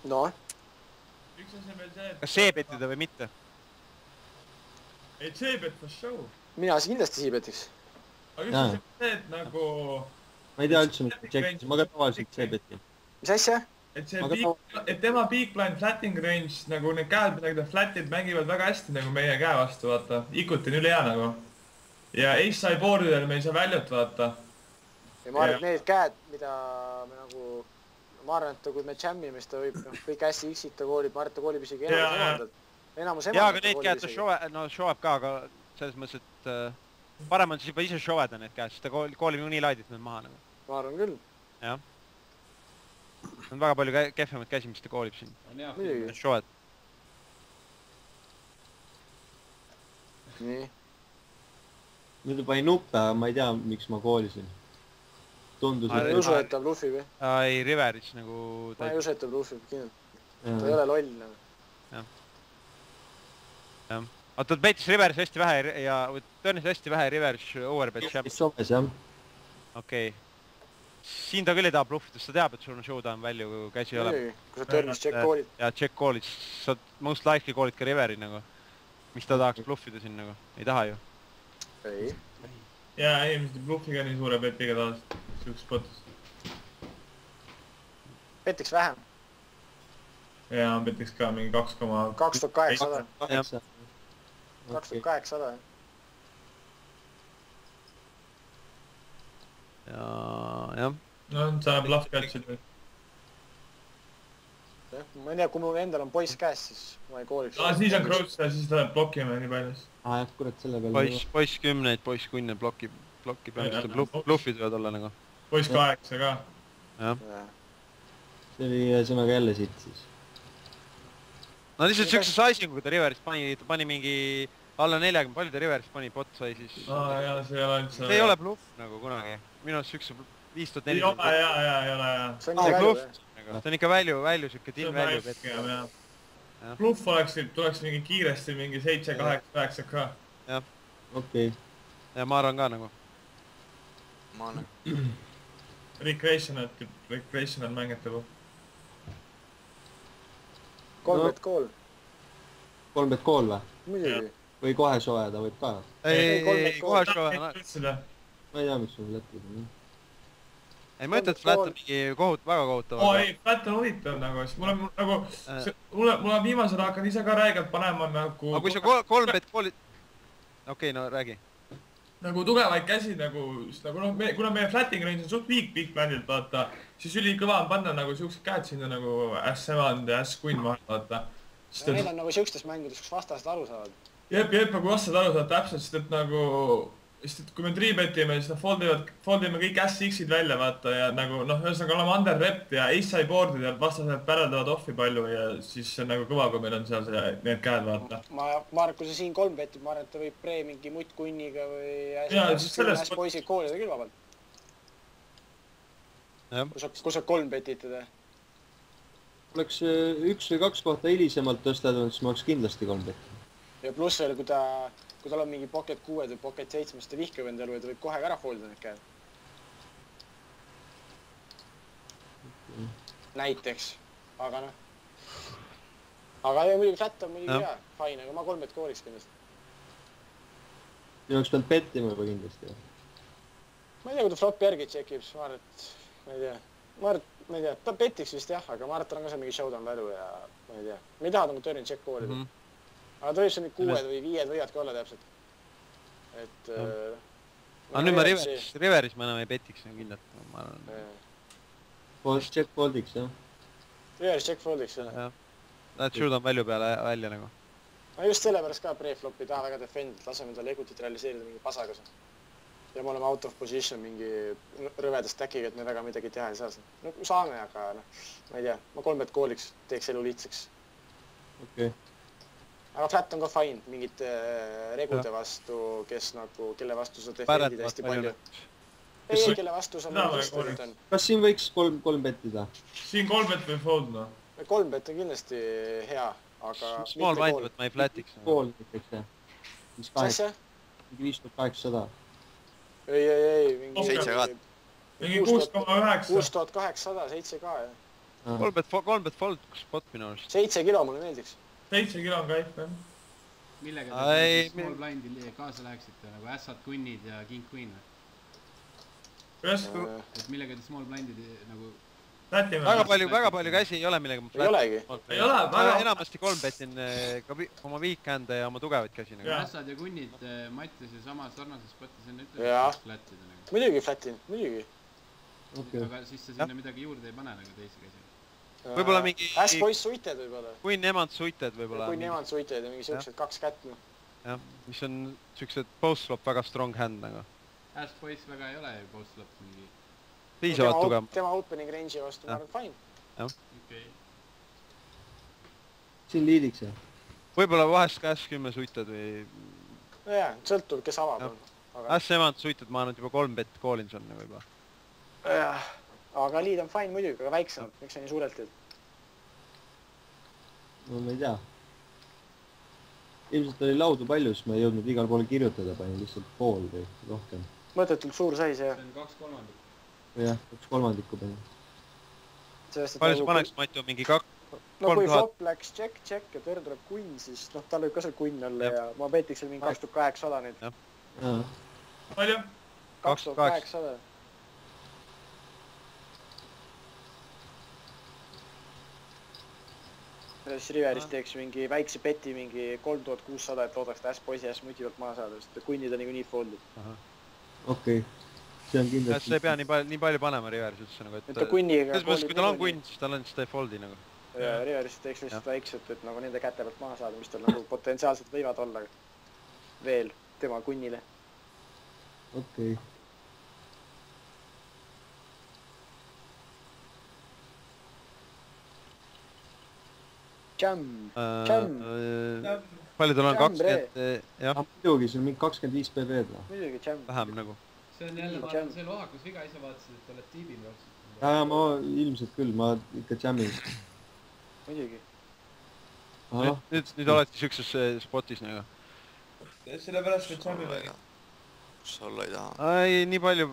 No. Üks asi on veel see, et... Kas C-betida või mitte? Ei, C-bet for show. Mina kindlasti C-betiks. Aga üks asi on see, et nagu... Ma ei tea üldse, mis ma tšekkisin. Ma ka tavaliselt C-betin. Mis asja? Et tema peakline flatting range, nagu need käed, mida ta flatid mängivad väga hästi nagu meie käe vastu, vaata. Ikuti on üle hea nagu. Ja ace-side boardidel me ei saa väljut, vaata. Ja ma arvan, et need käed, mida me nagu... Ma arvan, et kui me jammime, siis ta võib kõik hästi X-ita koolib, ma arvan, et ta koolib isegi enamus emandad. Jaa, aga need käed ta showab ka, aga selles mõttes, et parem on siis juba ise showeda need käed, sest ta koolib ju nii laidit need maha nagu. Ma arvan küll. Jah. On väga palju kehvemaid käsi, mis ta koolib siin. Muidugi. Showed. Nii. Nüüd panin nuppe, aga ma ei tea, miks ma koolisin. Tundus, ma ei usu, et ta bluffib, jah? Ei, Riveris nagu... Ma ei usu, et ta bluffib, kindlalt. Ta ei ole loll nagu. Jah. Jah. Aga ta betis Riveris hästi vähe ja tõenäoliselt hästi vähe Riveris overbet champ. Somes, jah. Okei. Siin ta küll ei taha bluffida, sest ta teab, et sul on showdown value, käsi ei ole. Kui sa tõrnis check koolid. Ja check koolid, sa most likely koolid ka Riveri nagu. Mis ta tahaks bluffida siin nagu? Ei taha ju. Ei. Jaa, inimesed ei bluffi ka nii suure betiga taas. Siuks spotis. Petiks vähem. Jaa, petiks ka mingi 2800. 2800. 2800. Jah. No, sa bluff catch'id või? Ma ei tea, kui mul endal on poiss käes, siis ma ei kooliks. Siis on crouch ja siis ta blokime nii palju. Jah, kurat, selle peale. Poiss 10, poiss 10 blokib ämest, bluffid võivad olla nagu. Poiss 8 ka. Jah. See oli sõnaga jälle siit siis. No lihtsalt siukse sizing'u, kui ta Riverist pani mingi alla 40, palju ta Riverist pani bot sai siis. Jaa, see ei ole üldse... See ei ole bluff nagu kunagi. Minu arust siukse 5400. Ei ole. See on ikka bluff. See on ikka value, siuke team value bet. Bluff tuleks mingi kiiresti mingi 7, 8, 9 ka. Jah. Okei. Ja ma arvan ka nagu. Ma arvan. Recreational mängitabu. 3 bet call. 3 bet call või? Muidugi. Või kohe soojada võib ka? Ei, kohe soojada. Ma ei tea, miks sul flatid on. Ei mõtle, et flat on mingi väga kohutav. Ei, flat on huvitav nagu, sest mul on nagu... Mul on viimasel hakanud ise ka räigelt panema nagu... Aga kui sa 3 bet call'id... Okei, no räägi. Nagu tugevaid käsi nagu... Kuna meie flatting range on suht big plandilt, vaata, siis üli kõva on panna nagu siuksed käed sinna nagu S7 ja S-Queen vahel, vaata. Need on nagu siukstes mängudes, kus vastased aru saavad. Jep, aga kui vastased aru saavad täpselt, sest et nagu... Sest et kui me 3-betime, siis foldime kõik S-X-id välja, vaata, ja nagu, noh, ühesõnaga oleme under rep ja ace-side boardid ja vastased päraldavad offi palju ja siis see on nagu kõva, kui meil on seal need käed, vaata. Ma arvan, kui sa siin 3 betib, ma arvan, et ta võib pre mingi muttkunniga või S-poisid koolida küll vabalt. Kui sa 3 betid teda? Oleks 1 või 2 kohta hilisemalt tõstad, siis ma oleks kindlasti 3 betid. Ja pluss veel, kui tal on mingi pocket 6 või pocket 7, siis ta vihkab endale või ta võib kohe ära foldida need käed. Näiteks, aga noh. Aga muidugi flat on muidugi hea, fine, aga ma 3 bet kooliks kindlasti. Minu oleks peanud bettima juba kindlasti. Ma ei tea, kui ta flopi järgi tšekib, siis ma arvan, et ma ei tea, ta petiks vist jah, aga ma arvan, et tal on ka see mingi showdown value ja ma ei tea. Me ei taha nagu turn check koolida. Aga ta võib see 6 või 5 võivad ka olla täpselt. Et... Aga nüüd ma Riveris ma enam ei petiks kindlalt. Post check foldiks, jah? Riveris check foldiks, jah. Lähed showdown value peale välja nagu. Ma just sellepärast ka pre-flop ei taha väga defendit, laseme tal egutit realiseerida mingi pasaga. Ja me oleme out of position mingi rõveda stackiga, et me väga midagi teha ei saa. No saame, aga ma ei tea, ma 3 bet kooliks, teeks elu lihtsaks. Okei. Aga flat on ka fine, mingite regulde vastu, kelle vastu sa defendid hästi palju. Ei, kelle vastu sa mõtlustajad on. Kas siin võiks 3 betida? Siin 3 bet või fold, no? 3 bet on kindlasti hea, aga... Small mind, but ma ei flatiks. Pool näiteks, jah. Mis asja? Mingi 5800. Ei, mingi 7 kaat. Mingi 6,9. 6800, 7 ka, jah. kolmbet fold spot minu arust. 7 kilo mulle meeldiks. 7 kilo on kaif, jah. Millega te small blind'i kaasa läheksite, nagu ässad, kunnid ja king queen või? Kuidas? Et millega te small blind'i nagu... Väga palju käsi ei ole, millega ma ei olegi. Ei ole, väga... Enamasti kolmbetin ka oma weekend'e ja oma tugevaid käsi. Ässad ja kunnid Mattias ja sama sarnases spotis enne ütles flatida. Muidugi flatin, muidugi. Aga siis sa sinna midagi juurde ei pane nagu teisi käsi. Võib-olla mingi... Äss-poiss suited võib-olla. Queen emand suited võib-olla. Queen emand suited ja mingi siuksed 2 kätt. Jah, mis on siuksed post flop väga strong hand nagu. Äss-poiss väga ei ole ju post flop mingi... Piisavalt tugev. Tema opening range'i vastu ma arvan fine. Okei. Siin liidiks jah? Võib-olla vahest ka S10 suited või... Jaa, sõltub kes avab on. S-emand suited ma olen juba 3 bet koolin seal nagu juba. Jah, aga liid on fine muidugi, aga väiksem. Miks sa nii suurelt teed? No ma ei tea. Ilmselt oli laudu palju, siis ma ei jõudnud igal poole kirjutada, panin lihtsalt pool või rohkem. Mõttetult suur sais, jah. See on 2/3. Jah, 1/3 panin. Palju sa paneks Matu mingi 3000? No kui flop läks check ja turn tuleb kunn, siis noh, tal võib ka seal kunn olla ja ma petiks seal mingi 2800 nüüd. Palju? 2800. Siis Riverist teeks mingi väikse peti, mingi 3600, et loodaks ta S-poisi ja S-muti pealt maha saada, sest kunnid on nii foldid. Okei. See on kindlasti... Sa ei pea nii palju panema Riveris üldse nagu, et... kunniga... Kui tal on kunn, siis tal on seda foldi nagu. Riveris teeks lihtsalt väikselt, et nagu nende käte pealt maha saada, mis tal nagu potentsiaalselt võivad olla veel tema kunnile. Okei. Jam. Palju tal on 20... Muidugi, see on mingi 25 PV-d. Muidugi jam. Vähem nagu. See on jälle see lohakus viga, ise vaatasid, et oled tiibim rohkem. Jaa, ma ilmselt küll, ma ikka jammin. Muidugi. Nüüd oledki siukses spotis nagu. Sellepärast, et jammin. Kus sa olla ei taha? Ai, nii palju...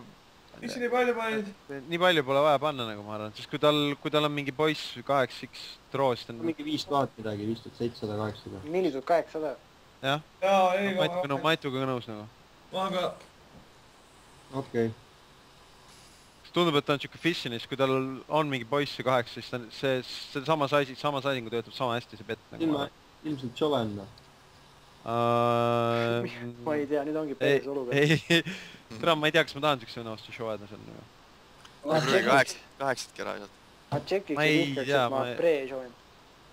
Miks sa nii palju panid? Nii palju pole vaja panna nagu ma arvan, sest kui tal on mingi poiss 8x troost on... Mingi 5000 midagi, 5700-800. 4800. Jah? Maituga nõus nagu. Aga... Okei. Tundub, et ta on siuke fishinis, kui tal on mingi poissi 8, siis see sama saisingu töötab sama hästi see pett nagu. Ilma ilmselt Jovenna. Ma ei tea, nüüd ongi päris olukord. Tere, ma ei tea, kas ma tahan siukse õnnastu show'eda seal nagu. Kaheksatki ära sealt. Ma tšekiks ja vihkaks, et ma pre-showin.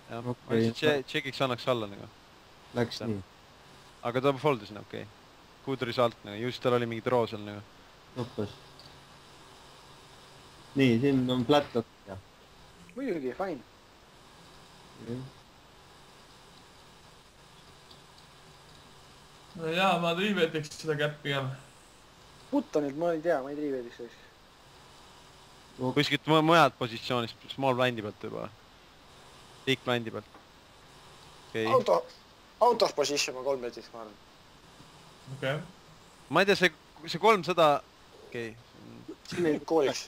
Jah, ma lihtsalt tšekiks annaks alla nagu. Läks nii. Aga ta foldis nagu, okei. Good result nagu, just tal oli mingi draw seal nagu. Lõppes. Nii, siin on flat lock ja. Muidugi, fine. No jaa, ma triibetiks seda kätt pigem. Puttonilt ma ei tea, ma ei triibetiks selleks. Kuskilt mõjad positsioonist, small blind'i pealt juba. Big blind'i pealt. Out of position ma 3 metriks, ma arvan. Okei. Ma ei tea, see 300... Okei. Siin kooliks.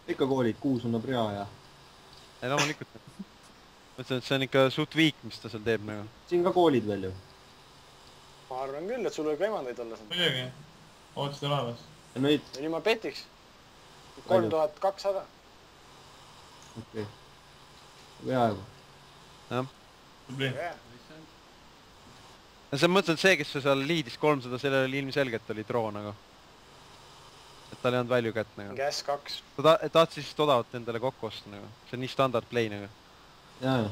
Ikka koolid, 6 annab rea ja... Ei, loomulikult. Mõtlen, et see on ikka suht viik, mis ta seal teeb nagu. Siin ka koolid veel ju. Ma arvan küll, et sul võib emandaid olla seal. Muidugi. Ootsid olemas. Ja nüüd ma petiks. 3200. Okei. Peaaegu. Jah. Tubli. See mõtlen, see, kes seal liidis 300, sellel oli ilmselgelt oli draw nagu. Et tal ei olnud value kätt nagu. Mingi S2. Ta tahtis lihtsalt odavat endale kokku osta nagu. See on nii standard play nagu. Jaa.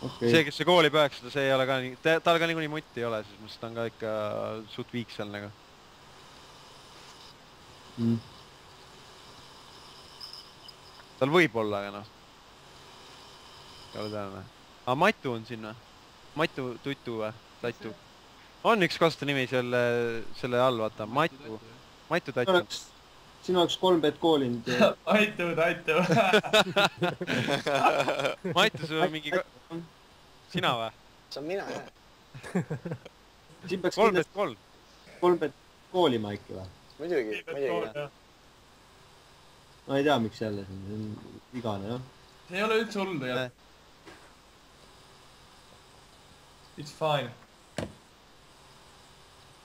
Okay. See, kes see kooli peaks, see ei ole ka nii... Tal ka nii mutti ei ole, siis mõttes ta on ka ikka suht viik seal nagu. Tal võib olla, aga noh. Ei ole teadne. Aga Matu on siin või? Matu Tutu või? Tatu. On üks kasuta nimi selle all, vaata. Matu Tatu. Siin oleks 3 bet koolinud. Aitu. Matu, sul on mingi... Sina või? See on mina, jah. Siin peaks 3 bet 3. 3 bet koolima ikka või? Muidugi. ma ei tea, miks jälle see on vigane, jah. see ei ole üldse hull tegelikult. It's fine.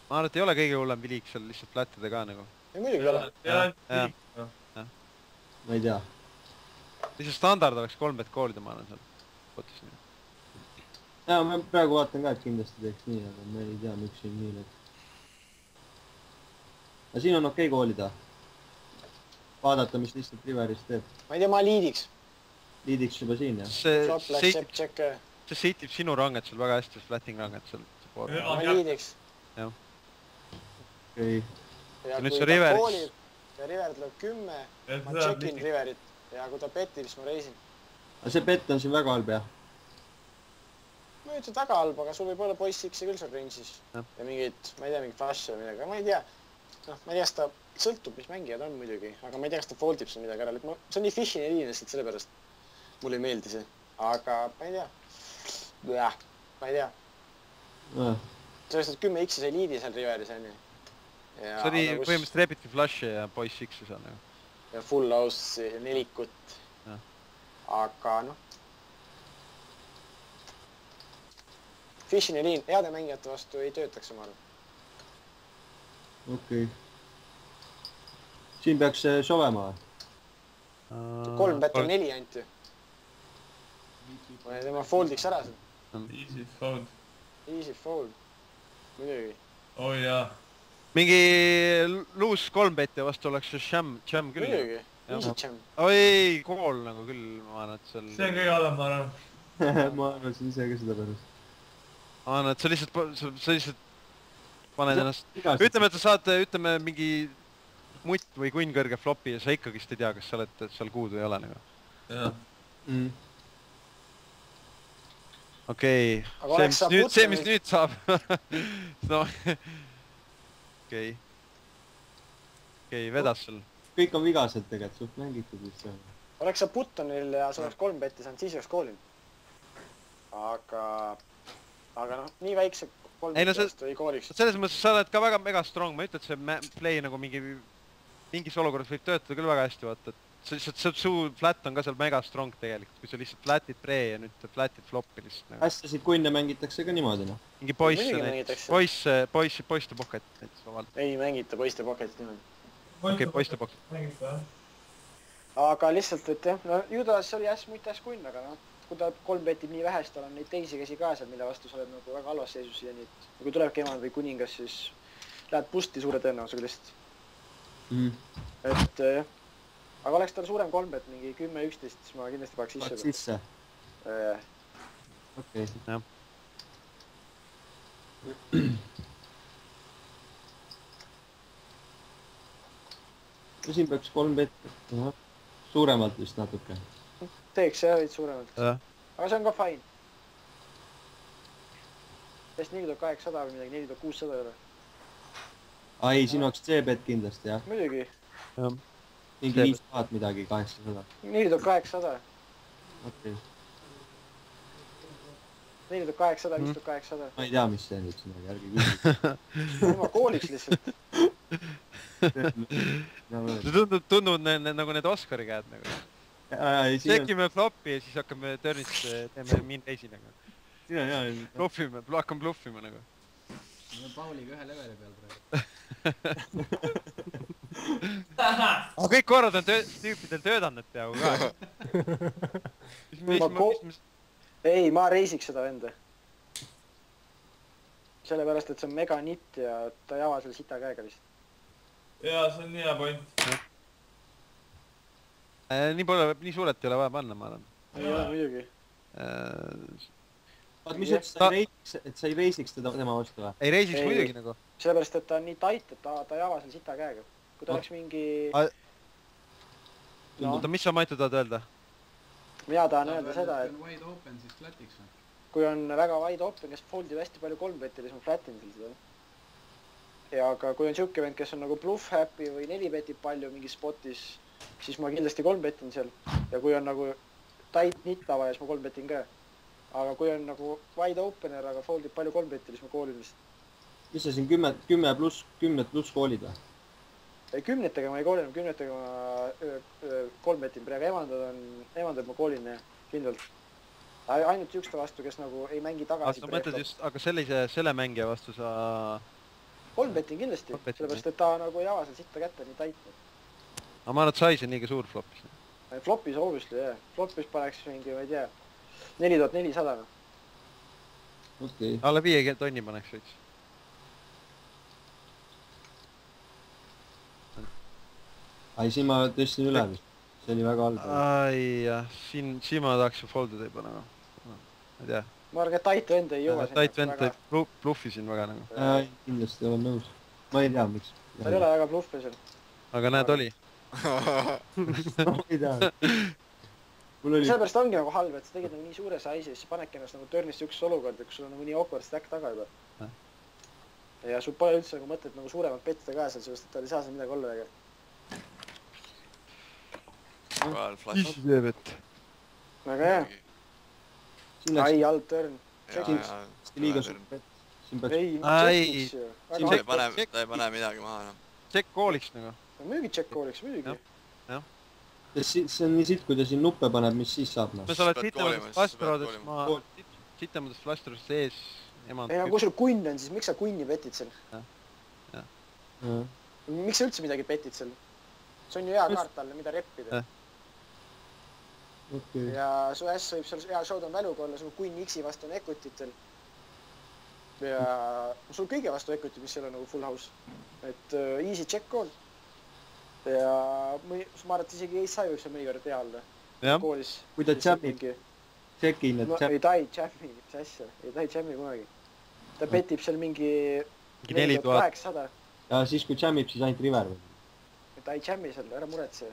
ma arvan, et ei ole kõige hullem viliik seal lihtsalt flattida ka nagu. ei muidugi ei ole. ma ei tea. lihtsalt standard oleks 3-bet koolida, ma arvan seal. Potis nii. Ja, ma praegu vaatan ka, et kindlasti teeks nii, aga ma ei tea, miks siin nii läks. aga siin on okei koolida. Vaadata, mis lihtsalt Riveris teeb. ma ei tea, ma liidiks. Liidiks juba siin, jah. see seitib sinu ranget seal väga hästi, flatting ranget seal. ma liidiks. jah. okei. ja nüüd kui see ta Riveris. koolib ja River tuleb 10, ma tšekin Riverit ja kui ta petib, siis ma reisin. aga see pett on siin väga halb, jah? ma ei ütle väga halb, aga sul võib olla poiss X-i küll seal range'is. ja mingid, ma ei tea, mingid flash'e või midagi, ma ei tea. noh, ma ei tea, kas ta sõltub, mis mängijad on muidugi, aga ma ei tea, kas ta foldib seal midagi ära. see on nii fish'ini liin lihtsalt sellepärast. mulle ei meeldi see. aga ma ei tea. ma ei tea. sellest, et 10 X-i sai liidi seal Riveris, on ju. see oli põhimõtteliselt repiti flash'i ja poiss X-i seal nagu. ja full house ja nelikut. aga noh. Fish'ini liin heade mängijate vastu ei töötaks, ma arvan. okei. siin peaks sovema või? 3 bet on 4 ainult ju. ma foldiks ära seda. Easy fold. Easy fold. muidugi. oh jaa. mingi loose 3-beti vastu oleks see jam küll. muidugi. Easy jam. oi, kool nagu küll, ma arvan, et seal... see on kõige halvem, ma arvan. ma arvasin ise ka seda pärast. ma arvan, et sa lihtsalt paned ennast... ütleme, et sa saad, ütleme, mingi mutt või kunn kõrge flopi ja sa ikkagist ei tea, kas sa oled seal kuud või ei ole nagu. jah. okei. see, mis nüüd saab. no... okei, vedas sul. kõik on vigased tegelikult, suht mängitud vist seal. oleks sa Buttonil ja sa oleks 3 betti saanud, siis oleks koolinud. aga noh, nii väikse 3 betti vastu ei kooliks. selles mõttes sa oled ka väga mega strong, ma ei ütle, et see play nagu mingis olukorras võib töötada küll väga hästi, vaata. Su flat on ka seal mega strong tegelikult, kui sa lihtsalt flatid pre ja nüüd flatid flopi lihtsalt nagu. Hästasid kunne mängitakse ka niimoodi, noh. mingi poiste pocket näiteks vabalt. ei mängita poiste pocketit niimoodi. okei, poiste pocket. aga lihtsalt, et jah, no Judas oli muitas kunn, aga noh, kui ta 3 betib nii vähe, siis tal on neid teisi käsi ka seal, mille vastu sa oled nagu väga halvas seisus ja nii, et kui tuleb Keman või kuningas, siis lähed boost'i suure tõenäosusega lihtsalt. et jah. aga oleks tal suurem 3 bet, mingi 10-11, siis ma kindlasti paneks sisse. Paneks sisse? okei. jah. no siin peaks 3 bet, suuremalt vist natuke. teeks jah, veits suuremalt. aga see on ka fine. sest 4800 või midagi, 4600 ei ole. ei, siin oleks C-bet kindlasti, jah. muidugi. mingi 5000 midagi, 800. 4800. okei. 4800, 5800. ma ei tea, mis see nüüd siin oli, ärge küsi. ma kooliks lihtsalt. see tundub nagu need Oscari käed nagu. Tekime flopi ja siis hakkame törnist, teeme min-reisi nagu. hakkame bluffima nagu. ma olen Pauliga ühe leveli peal praegu. aga kõik korrad on tüüpidel töödanud peaaegu ka. ei, ma reisiks seda venda. sellepärast, et see on mega nitt ja ta ei ava selle sita käega lihtsalt. jaa, see on nii hea point. nii suurelt ei ole vaja panna, ma arvan. ei ole muidugi. mis ütles, et sa ei reisiks tema vastu või? ei reisiks muidugi nagu. sellepärast, et ta on nii tait, et ta ei ava selle sita käega. kui ta oleks mingi... oota, mis sa Maitu tahad öelda? mina tahan öelda seda, et... kui on wide open, siis flatiks või? kui on väga wide open, kes foldib hästi palju 3 betti, siis ma flatin seda. ja aga kui on siuke vend, kes on nagu bluff happy või 4 betib palju mingis spotis, siis ma kindlasti 3 betin seal. ja kui on nagu tight nittava ja siis ma 3 betin ka. aga kui on nagu wide opener, aga foldib palju 3 betti, siis ma koolin lihtsalt. mis sa siin 10 pluss koolid või? Kümnetega ma ei koolinud, kümnetega ma kolmbetin praegu, emandad ma koolin kindlalt. Ainult ükste vastu, kes nagu ei mängi tagasi. Sa mõtled just, aga selle mängija vastu sa... Kolmbetin kindlasti, sellepärast, et ta nagu ei ava seal sitta kätte nii tait. Aga ma arvan, et Sais on liiga suur flopis. Flopis obviously, jah. Flopis paneks mingi, ma ei tea, 4400. Okei. Alla 5 tonni paneks võiks. Ai, siin ma tõstin üle. See oli väga halb. Ai jah, siin ma tahaks ju foldida juba nagu. Ma ei tea. Ma arvan, et Tait vend ei jõua. Tait vend teeb bluffi siin väga nagu. Kindlasti olen nõus. Ma ei tea, miks. Ta ei ole väga bluffi seal. Aga näed, oli. Ma ei tea. Sellepärast ongi nagu halb, et sa tegid nagu nii suure saisi, siis panedki ennast nagu törnist üks olukord, kus sul on nagu nii awkward stack taga juba. Ja sul pole üldse nagu mõtet nagu suuremat pettida ka seal, sest ta ei saa seal midagi olla väga. Isi teeb, et... Väga hea. Ai, halb törn. Liiga suur pett. Ei, tšekiks ju. Ta ei pane midagi maha. Tšekk kooliks nagu. Muidugi tšekk kooliks, muidugi. See on nii siit, kui ta siin nuppe paneb, mis siis saab? Me sa oled sitemudest flasterodest ees emand. Ei, kui sul kunn on, siis miks sa kunni petid seal? Miks sa üldse midagi petid seal? See on ju hea kaart talle, mida reppida. Ja su S võib seal hea showdown valuga olla, sul kunn X-i vastu on equititel. Ja sul kõige vastu equity, mis ei ole nagu full house. Et easy check call. Ja ma arvan, et isegi ei saa ju see mõnikord hea olla. Koolis. Kui ta jammib, check-in, et ei ta ei jammi, mis asja. Ei ta ei jammi kunagi. Ta petib seal mingi 4800. Ja siis kui jammib, siis ainult river või? Ta ei jammi seal, ära muretse.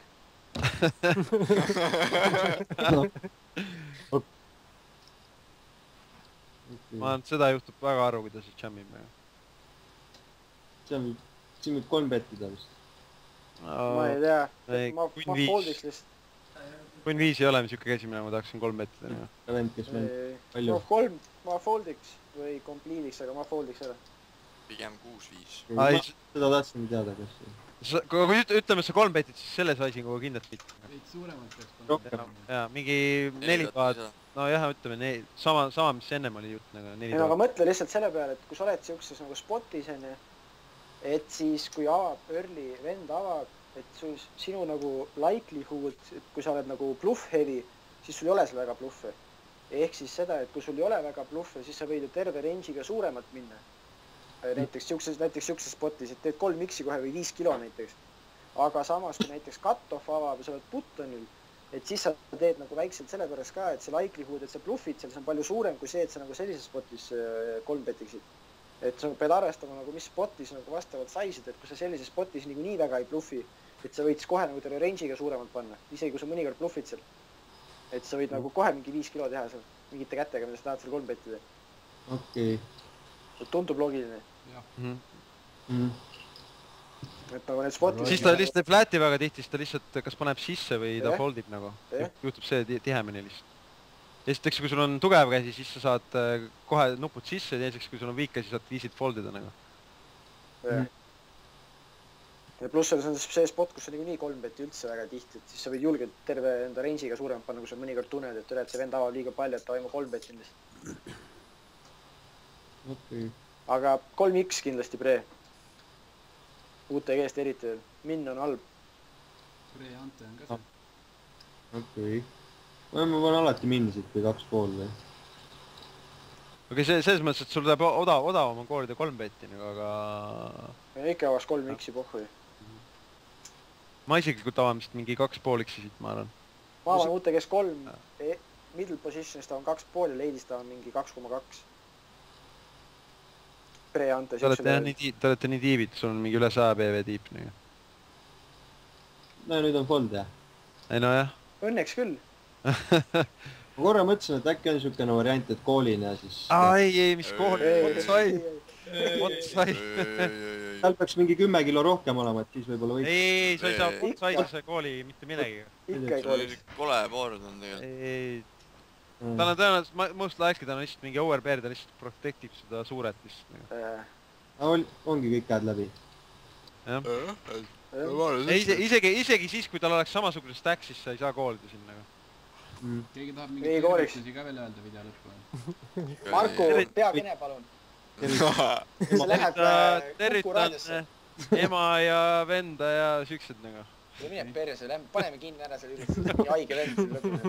Ma arvan, et seda juhtub väga aru, kui ta siis jammib. Siin võib 3 bettida vist. Ma ei tea, ma foldiks lihtsalt. Queen 5 ei ole niisugune käsimine, ma tahaksin 3 bettida. Vend, kes mängib palju. Ma foldiks või complete'iks, aga ma foldiks ära. Pigem 6-5. Seda tahtsin teada, kas... Kui ütleme, et sa 3 betid, siis selle saisin kogu kindlalt mitte. Veid suuremalt peaks panema. Jaa, mingi 4000, no jah, ütleme, sama mis ennem oli jutt nagu 4000. Aga mõtle lihtsalt selle peale, et kui sa oled siukses nagu spotis, et siis kui early vend avab, et sinu nagu likelihood, et kui sa oled nagu bluff heavy, siis sul ei ole seal väga bluffe. Ehk siis seda, et kui sul ei ole väga bluffe, siis sa võid ju terve range'iga suuremalt minna. Näiteks siukses spotis, et teed 3 X-i kohe või 5 kilo näiteks. Aga samas, kui näiteks cut-off avab ja sa oled buttonil, et siis sa teed nagu väikselt sellepärast ka, et see likelihood, et sa bluffid seal, see on palju suurem kui see, et sa nagu sellises spotis 3 betiksid. Et sa pead arvestama nagu mis spotis nagu vastavalt saisid, et kui sa sellises spotis nii väga ei bluffi, et sa võid kohe nagu terve range'iga suuremalt panna, isegi kui sa mõnikord bluffid seal. Et sa võid nagu kohe mingi 5 kilo teha seal, mingite kätega, mida sa tahad seal 3 betida. Okei. Tundub loogiline. Et nagu need spotis... Siis ta lihtsalt ei flati väga tihti, siis ta lihtsalt kas paneb sisse või ta foldib nagu. Juhtub see tihemini lihtsalt. Esiteks, kui sul on tugev käsi, siis sa saad kohe nupud sisse, ja teiseks, kui sul on viik käsi, saad viisid foldida nagu. Ja pluss on see spot, kus on nii 3 beti üldse väga tihti, et siis sa võid julgelt terve enda range'iga suuremalt panna, kui sa mõnikord tunned, et see vend avab liiga palju, et ta vaima 3 beti lihtsalt. Okei. Aga 3x kindlasti pre. UTG-st eriti veel. Min on halb. Pre ja Ante on ka see. Okei. Ma panen alati minnisid või 2,5 või. Okei, selles mõttes, et sul läheb odavam on koolida 3 beti, aga... Ikka avaks 3x-i pohhu. Ma isiklikult avan vist mingi 2,5x-i siit, ma arvan. Ma avan UTG-s 3, middle positionis ta on 2,5 ja leidis ta on mingi 2,2. Te olete nii tiibid, sul on mingi üle 100 PV tiip. No nüüd on fold, jah? Ei, no jah. Õnneks küll. Ma korra mõtlesin, et äkki on niisugune variant, et koolin ja siis... Ei, mis kool? Otsai. Seal peaks mingi 10 kilo rohkem olema, et siis võib-olla võiks... Ei, sa ei saa Otsai kooli mitte millegi. Ikka ei koolis. Kole board on tegelikult. Tal on tõenäoliselt, most likely tal on lihtsalt mingi overbear, ta lihtsalt protektib seda suuret lihtsalt. Ongi kõik käed läbi. isegi siis, kui tal oleks samasugune stack, siis sa ei saa koolida sinna. Keegi tahab mingeid tervitusi ka veel öelda video lõppu. Marku, peakene palun. See läheb Kuku raadiosse. Ema ja venda ja süksed nagu. Ja mine perse, paneme kinni ära seal üritusel. Ja haige vend siin lõpuni.